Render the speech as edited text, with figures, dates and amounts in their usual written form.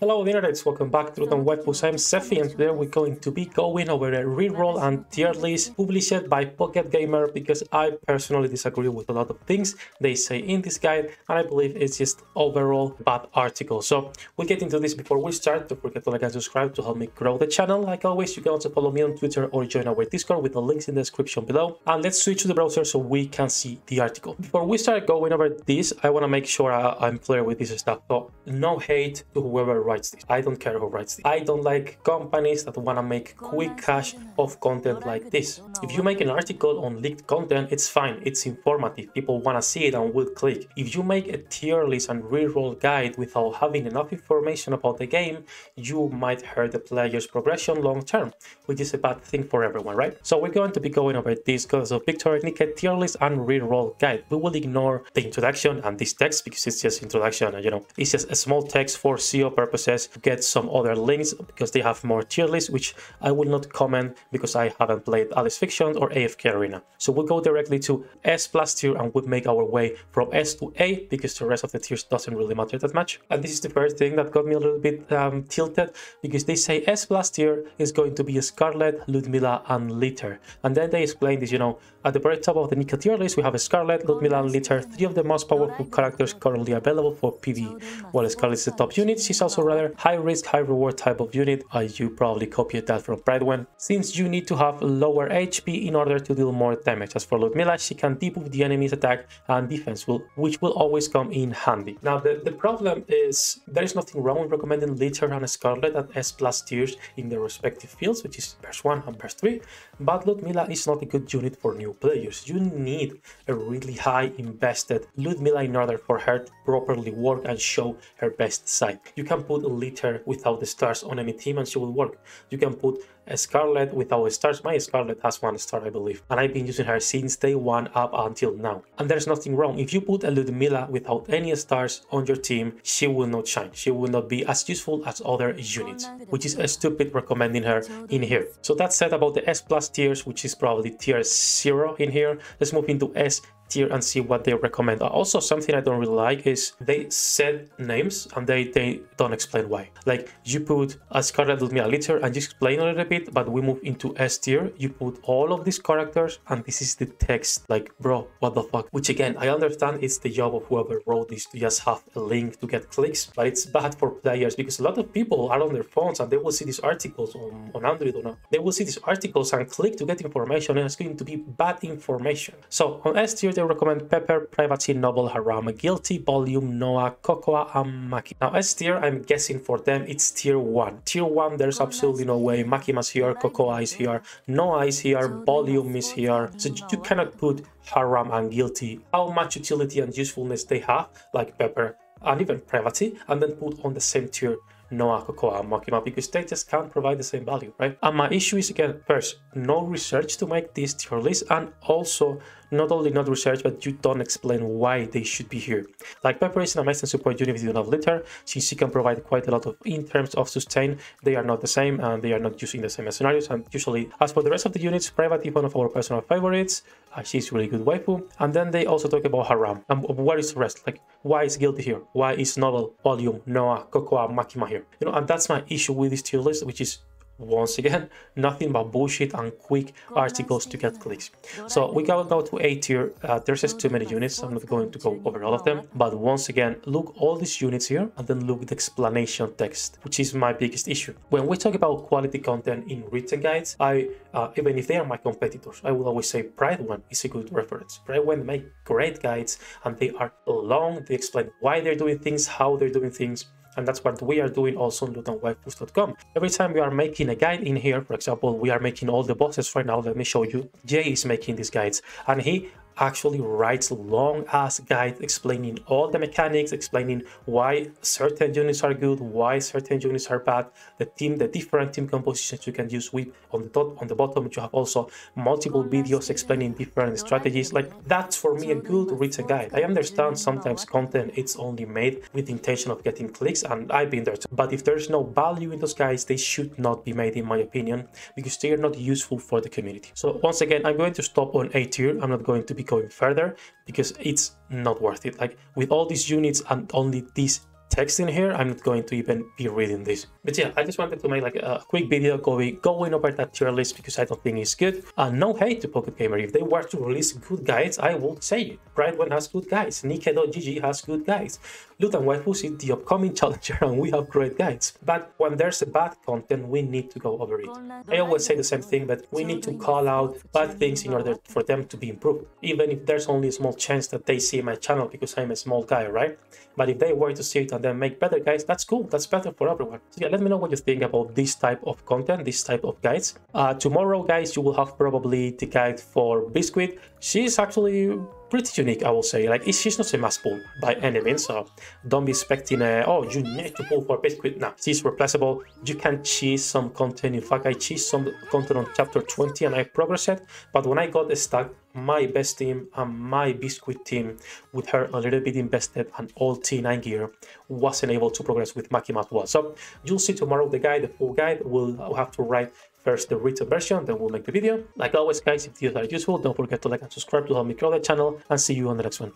Hello degenerates, welcome back to Waifus. I'm Sefi and today we're going to be going over a reroll and tier list published by PocketGamer because I personally disagree with a lot of things they say in this guide and I believe it's just overall bad article. So we'll get into this. Before we start, don't forget to like and subscribe to help me grow the channel. Like always, you can also follow me on Twitter or join our Discord with the links in the description below. And let's switch to the browser so we can see the article. Before we start going over this, I want to make sure I'm clear with this stuff. So no hate to whoever writes this. I don't care who writes this. I don't like companies that want to make quick cash of content like this. If you make an article on leaked content, it's fine. It's informative. People want to see it and will click. If you make a tier list and reroll guide without having enough information about the game, you might hurt the player's progression long term, which is a bad thing for everyone, right? So we're going to be going over this because of Victor NIKKE tier list and reroll guide. We will ignore the introduction and this text because it's just introduction and it's just a small text for SEO purposes. Get some other links because they have more tier lists, which I will not comment because I haven't played Alice Fiction or AFK Arena. So we'll go directly to S plus tier and we'll make our way from S to A because the rest of the tiers doesn't really matter that much. And this is the first thing that got me a little bit tilted because they say S plus tier is going to be Scarlet, Ludmilla and Litter. And then they explain this, at the very top of the NIKKE tier list, we have Scarlet, Ludmilla and Litter, three of the most powerful characters currently available for PvE. While Scarlet is the top unit, she's also rather high risk, high reward type of unit. You probably copied that from Pride since you need to have lower HP in order to deal more damage. As for Ludmilla, she can debuff the enemy's attack and defense, which will always come in handy. Now the problem is there is nothing wrong with recommending Litter and Scarlet at S plus tiers in their respective fields, which is verse 1 and verse 3, but Ludmilla is not a good unit for new players. You need a really high invested Ludmilla in order for her to properly work and show her best side. You can put Litter without the stars on any team and she will work. You can put a Scarlet without stars. My Scarlet has 1 star, I believe, and I've been using her since day 1 up until now. And there's nothing wrong. If you put a Ludmilla without any stars on your team, she will not shine. She will not be as useful as other units, which is a stupid recommending her in here. So that's said about the S plus tiers, which is probably tier 0 in here. Let's move into S tier and see what they recommend. Also, something I don't really like is they said names and they don't explain why. Like you put a Scarlet, Ludmilla, Litter and you explain a little bit, but we move into S tier, you put all of these characters and this is the text. Like, bro, what the fuck? Which again, I understand it's the job of whoever wrote this to just have a link to get clicks, but it's bad for players because a lot of people are on their phones and they will see these articles on Android or not. They will see these articles and click to get information and it's going to be bad information. So on S tier, they recommend Pepper, Privacy, Noble, Haram, Guilty, Volume, Noah, Cocoa, and Maki. Now S tier, I'm guessing for them it's tier 1. Tier 1, there's absolutely no way. Makima's here, Cocoa is here, Noah is here, Volume is here. So you cannot put Haram and Guilty, how much utility and usefulness they have, like Pepper and even Privacy, and then put on the same tier Noah, Cocoa, and Makima because they just can't provide the same value, right? And my issue is again, first, no research to make this tier list, and also not only not research, but you don't explain why they should be here. Like Pepper is an amazing support unit if you don't have Litter, since she can provide quite a lot of in terms of sustain. They are not the same and they are not using the same scenarios. And usually, as for the rest of the units, Private is one of our personal favorites. She's really good waifu. And then they also talk about Haram. And where is the rest? Like, why is Guilty here? Why is Novel, Volume, Noah, Cocoa, Makima here? And that's my issue with this tier list, which is once again nothing but bullshit and quick articles to get clicks. So we gotta go to A tier. There's just too many units. I'm not going to go over all of them, but once again, look all these units here and then look the explanation text, which is my biggest issue. When we talk about quality content in written guides, I even if they are my competitors, I will always say Pride is a good reference. Pride make great guides and they are long. They explain why they're doing things, how they're doing things. And that's what we are doing also on Waifus.com. Every time we are making a guide in here, for example, we are making all the bosses right now. Let me show you. Jay is making these guides and he actually writes long ass guide explaining all the mechanics, explaining why certain units are good, why certain units are bad, the different team compositions you can use with. On the bottom you have also multiple videos explaining different strategies. Like, that's for me a good written guide. I understand sometimes content it's only made with the intention of getting clicks, and I've been there too. But if there's no value in those guides, they should not be made in my opinion because they are not useful for the community. So once again, I'm going to stop on A tier. I'm not going to be going further because it's not worth it. Like, with all these units and only these text in here, I'm not going to even be reading this. But yeah, I just wanted to make like a quick video going over that tier list because I don't think it's good. No hate to PocketGamer. If they were to release good guides, I would say it. Pride One has good guides. NIKKE.gg has good guides. Loot and Waifus is the upcoming challenger and we have great guides. But when there's a bad content, we need to go over it. I always say the same thing, but we need to call out bad things in order for them to be improved. Even if there's only a small chance that they see my channel because I'm a small guy, right? But if they were to see it and then make better guides, that's cool. That's better for everyone. So yeah, let me know what you think about this type of content, this type of guides. Tomorrow, guys, you will have probably the guide for Biscuit. She's actually pretty unique, I will say. Like, she's not a must pull by any means, so don't be expecting oh, you need to pull for Biscuit. No, she's replaceable. You can cheese some content. In fact, I cheesed some content on chapter 20 and I progressed, but when I got stuck, my best team and my Biscuit team, with her a little bit invested and all T9 gear, wasn't able to progress with Makimat was. So you'll see tomorrow the guide, the full guide. We'll have to write first the written version, then we'll make the video. Like always, guys, if videos are useful, don't forget to like and subscribe to help me grow the channel, and see you on the next one.